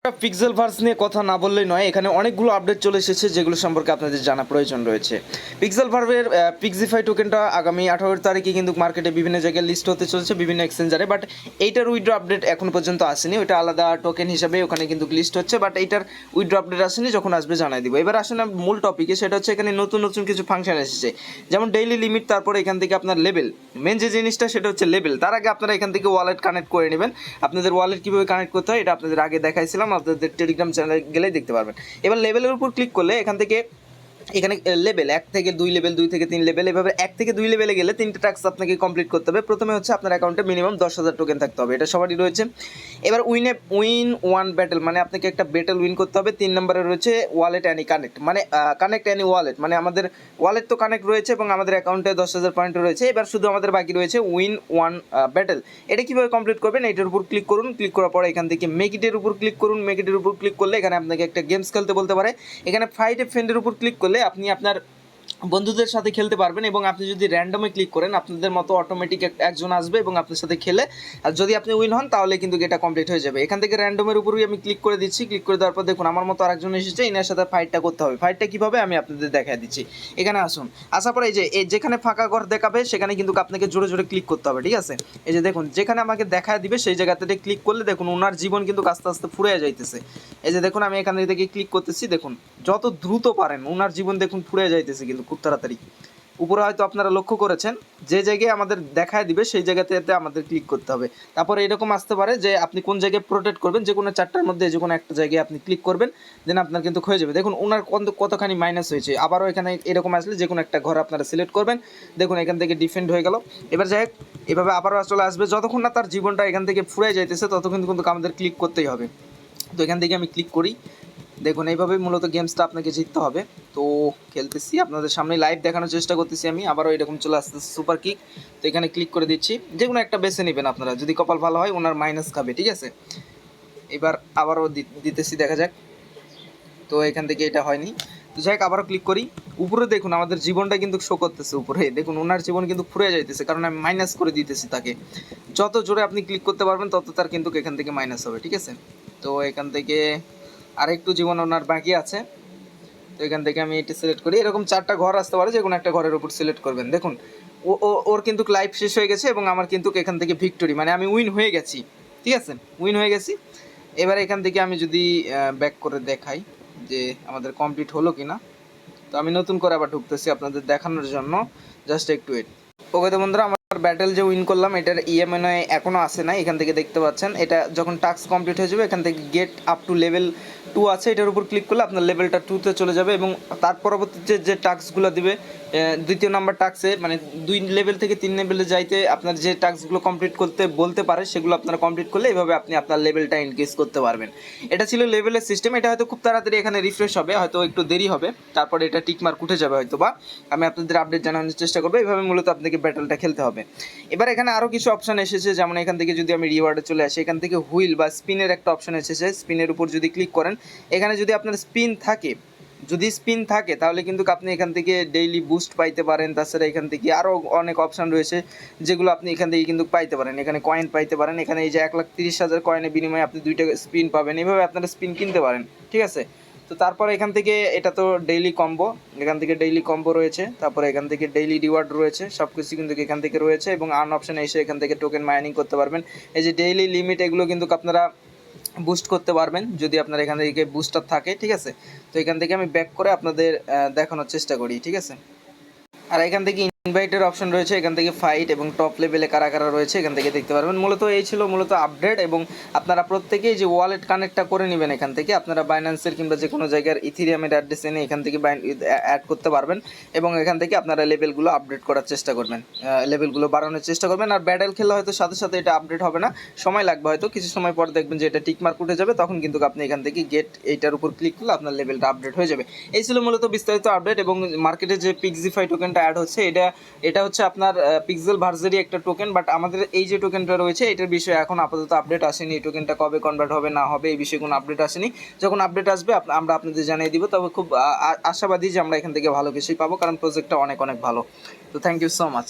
পিক্সেলভার্স নিয়ে কথা না বললেই নয়, এখানে অনেকগুলো আপডেট চলে এসেছে যেগুলো সম্পর্কে আপনাদের জানা প্রয়োজন রয়েছে। পিক্সেলভার্ভের পিক্সিফাই টোকেনটা আগামী 18 তারিখে কিন্তু মার্কেটে বিভিন্ন জায়গায় লিস্ট হতে চলেছে বিভিন্ন এক্সচেঞ্জারে, বাট এইটার উইথড্র আপডেট এখনো পর্যন্ত আসেনি। ওইটা আলাদা টোকেন হিসাবে ওখানে কিন্তু লিস্ট হচ্ছে, বাট এইটার উইথড্র আপডেট আসেনি, যখন আসবে জানাই দিব। এবার আসলে মূল টপিকে, সেটা হচ্ছে এখানে নতুন নতুন কিছু ফাংশন এসেছে, যেমন ডেইলি লিমিট, তারপরে এখান থেকে আপনার লেভেল। মেন যে জিনিসটা সেটা হচ্ছে লেভেল। তার আগে আপনারা এখান থেকে ওয়ালেট কানেক্ট করে নেবেন। আপনাদের ওয়ালেট কীভাবে কানেক্ট করতে হয় এটা আপনাদের আগে দেখাইছিলাম, আপনাদের টেলিগ্রাম চ্যানেলে গেলেই দেখতে পারবেন। এবার লেভেলের উপর ক্লিক করলে এখান থেকে এখানে লেভেল 1 থেকে 2 লেভেল, 2 থেকে 3 লেভেল, এভাবে 1 থেকে 2 লেভেলে গেলে 3টে টাস্ক আপনাকে কমপ্লিট করতে হবে। প্রথমে হচ্ছে আপনার অ্যাকাউন্টে মিনিমাম 10,000 টোকেন থাকতে হবে, এটা সবারই রয়েছে। এবার উইন ওয়ান ব্যাটেল, মানে আপনাকে একটা ব্যাটেল উইন করতে হবে। 3 নম্বরে রয়েছে ওয়ালেট অ্যানি কানেক্ট, মানে কানেক্ট অ্যানি ওয়ালেট, মানে আমাদের ওয়ালেট তো কানেক্ট রয়েছে এবং আমাদের অ্যাকাউন্টে 10,000 পয়েন্ট রয়েছে। এবার শুধু আমাদের বাকি রয়েছে উইন ওয়ান ব্যাটেল। এটা কীভাবে কমপ্লিট করবেন, এটার উপর ক্লিক করুন। ক্লিক করার পরে এখান থেকে মেকিটের উপর ক্লিক করুন। মেকিটের উপর ক্লিক করলে এখানে আপনাকে একটা গেমস খেলতে বলতে পারে। এখানে ফাইট এ ফ্রেন্ডের উপর ক্লিক করলে আপনি আপনার বন্ধুদের সাথে খেলতে পারবেন, এবং আপনি যদি র্যান্ডমে ক্লিক করেন আপনাদের মতো অটোমেটিক একজন আসবে এবং আপনার সাথে খেলে, আর যদি আপনি উইন হন তাহলে কিন্তু এটা কমপ্লিট হয়ে যাবে। এখান থেকে র্যান্ডমের উপরই আমি ক্লিক করে দিচ্ছি। ক্লিক করে দেওয়ার পর দেখুন আমার মতো আরেকজন এসেছে, এনার সাথে ফাইটটা করতে হবে। ফাইটটা কীভাবে আমি আপনাদের দেখা দিচ্ছি। এখানে আসুন, আসার পরে এই যেখানে ফাঁকা ঘর দেখাবে সেখানে কিন্তু আপনাকে জোরে জোরে ক্লিক করতে হবে, ঠিক আছে। এই যে দেখুন যেখানে আমাকে দেখা দিবে সেই জায়গাতে ক্লিক করলে দেখুন ওনার জীবন কিন্তু আস্তে আস্তে ফুরিয়ে যাইতেছে। এই যে দেখুন আমি এখান থেকে ক্লিক করতেছি, দেখুন যত দ্রুত পারেন ওনার জীবন দেখুন ফুরিয়ে যাইতেছে কিন্তু খুব তাড়াতাড়ি। উপরে হয়তো আপনারা লক্ষ্য করেছেন, যে জায়গায় আমাদের দেখায় দিবে সেই জায়গাতে আমাদের ক্লিক করতে হবে। তারপরে এরকম আসতে পারে যে আপনি কোন জায়গায় প্রোটেক্ট করবেন, যে কোনো 4টার মধ্যে যে কোনো একটা জায়গায় আপনি ক্লিক করবেন, দেন আপনার কিন্তু হয়ে যাবে। দেখুন ওনার কতখানি মাইনাস হয়েছে। আবারও এখানে এরকম আসলে যে কোনো একটা ঘর আপনারা সিলেক্ট করবেন, দেখুন এখান থেকে ডিফেন্ড হয়ে গেল। এবার যাই হোক, এভাবে আবারও চলে আসবে। যতক্ষণ না তার জীবনটা এখান থেকে ফুরিয়ে যাইতেছে ততক্ষণ কিন্তু আমাদের ক্লিক করতেই হবে। তো এখান থেকে আমি ক্লিক করি। দেখুন এইভাবেই মূলত গেমসটা আপনাকে জিততে হবে। তো খেলতেছি, আপনাদের সামনে লাইভ দেখানোর চেষ্টা করতেছি আমি। আবারও এরকম চলে আসতেছে সুপার কিক। তো এখানে ক্লিক করে দিচ্ছি, যে কোনো একটা বেছে নেবেন আপনারা, যদি কপাল ভালো হয় ওনার মাইনাস খাবে, ঠিক আছে। এবার আবারও দিতেছি, দেখা যাক। তো এখান থেকে এটা হয়নি। তো যাই হোক আবারও ক্লিক করি। উপরে দেখুন আমাদের জীবনটা কিন্তু শো করতেছে, উপরে দেখুন ওনার জীবন কিন্তু ফুরিয়ে যাইতেছে, কারণ আমি মাইনাস করে দিতেছি তাকে। যত জোরে আপনি ক্লিক করতে পারবেন তত তার কিন্তু এখান থেকে মাইনাস হবে, ঠিক আছে। তো এখান থেকে আরেকটু জীবন ওনার বাকি আছে। তো এখান থেকে আমি এটি সিলেক্ট করি। এরকম 4টা ঘর আসতে পারে, যে কোনো একটা ঘরের উপর সিলেক্ট করবেন। দেখুন ওর কিন্তু লাইফ শেষ হয়ে গেছে এবং আমার কিন্তু এখান থেকে ভিক্টোরি, মানে আমি উইন হয়ে গেছি, ঠিক আছে, উইন হয়ে গেছি। এবার এখান থেকে আমি যদি ব্যাক করে দেখাই যে আমাদের কমপ্লিট হলো কি না। তো আমি নতুন করে আবার ঢুকতেছি আপনাদের দেখানোর জন্য, জাস্ট একটু ওয়েট। ওকে তো বন্ধুরা, আমার ব্যাটেল যে উইন করলাম এটার ইএমএনআই এখনও আসে না, এখান থেকে দেখতে পাচ্ছেন। এটা যখন টাস্ক কমপ্লিট হয়ে যাবে এখান থেকে গেট আপ টু লেভেল 2 আছে, এটার উপর ক্লিক করলে আপনার লেভেলটা 2তে চলে যাবে, এবং তার পরবর্তীতে যে টাস্কগুলো দিবে দ্বিতীয় নাম্বার টাস্কে, মানে 2 লেভেল থেকে 3 লেভেলে যাইতে আপনার যে টাস্কগুলো কমপ্লিট করতে বলতে পারে সেগুলো আপনারা কমপ্লিট করলে এইভাবে আপনি আপনার লেভেলটা ইনক্রিজ করতে পারবেন। এটা ছিল লেভেলের সিস্টেম। এটা হয়তো খুব তাড়াতাড়ি এখানে রিফ্রেশ হবে, হয়তো একটু দেরি হবে, তারপরে এটা টিকমার্ক উঠে যাবে হয়তো, বা আমি আপনাদের আপডেট জানানোর চেষ্টা করবো। এইভাবে মূলত আপনাকে ব্যাটেলটা খেলতে হবে। এবার এখানে আরও কিছু অপশান এসেছে, যেমন এখান থেকে যদি আমি রিওয়ার্ডে চলে আসি, এখান থেকে হুইল বা স্পিনের একটা অপশান এসেছে। স্পিনের উপর যদি ক্লিক করেন, এখানে যদি আপনার স্পিন থাকে তাহলে কিন্তু আপনি এখান থেকে ডেইলি বুস্ট পাইতে পারেন। তাছাড়া এখান থেকে আরও অনেক অপশান রয়েছে যেগুলো আপনি এখান থেকে কিন্তু পাইতে পারেন। এখানে কয়েন পাইতে পারেন, এখানে এই যে 1,30,000 কয়েনের বিনিময়ে আপনি 2টা স্পিন পাবেন। এইভাবে আপনারা স্পিন কিনতে পারেন, ঠিক আছে। তো তারপরে এখান থেকে এটা তো ডেইলি কম্বো, এখান থেকে ডেইলি কম্বো রয়েছে, তারপরে এখান থেকে ডেইলি রিওয়ার্ড রয়েছে, সব কিছু কিন্তু এখান থেকে রয়েছে, এবং আর্ন অপশানে এসে এখান থেকে টোকেন মাইনিং করতে পারবেন। এই যে ডেইলি লিমিট, এগুলো কিন্তু আপনারা বুস্ট করতে পারবেন যদি আপনার এখান থেকে বুস্টার থাকে, ঠিক আছে। তো এখান থেকে আমি ব্যাক করে আপনাদের দেখানোর চেষ্টা করি, ঠিক আছে। আর এখান থেকে ইনভাইটের অপশন রয়েছে, এখান থেকে ফাইট এবং টপ লেভেলে কারা কারা রয়েছে এখান থেকে দেখতে পারবেন। মূলত এই ছিল মূলত আপডেট, এবং আপনারা প্রত্যেকেই যে ওয়ালেট কানেক্টটা করে নেবেন, এখান থেকে আপনারা বাইন্যান্সের কিংবা যে কোনো জায়গার ইথিরিয়ামের অ্যাড্রেস এনে এখান থেকে অ্যাড করতে পারবেন, এবং এখান থেকে আপনারা লেভেলগুলো আপডেট করার চেষ্টা করবেন, লেভেলগুলো বাড়ানোর চেষ্টা করবেন। আর ব্যাটেল খেলা হয়তো সাথে সাথে এটা আপডেট হবে না, সময় লাগবে, হয়তো কিছু সময় পর দেখবেন যে এটা টিকমার্ক উঠে যাবে, তখন কিন্তু আপনি এখান থেকে গেট এইটার উপর ক্লিক করলে আপনার লেভেলটা আপডেট হয়ে যাবে। এই ছিল মূলত বিস্তারিত আপডেট। এবং মার্কেটে যে পিক্সিফাই টোকেনটা অ্যাড হচ্ছে, এটা হচ্ছে আপনার পিক্সেলভার্সেরই একটা টোকেন, বাট আমাদের এই যে টোকেনটা রয়েছে এটার বিষয়ে এখন আপাতত আপডেট আসেনি। এই টোকেনটা কবে কনভার্ট হবে না হবে এই বিষয়ে কোনো আপডেট আসেনি। যখন আপডেট আসবে আমরা আপনাদের জানিয়ে দিব। তবে খুব আশাবাদী যে আমরা এখান থেকে ভালো কিছুই পাবো, কারণ প্রজেক্টটা অনেক অনেক ভালো। তো থ্যাংক ইউ সো মাচ।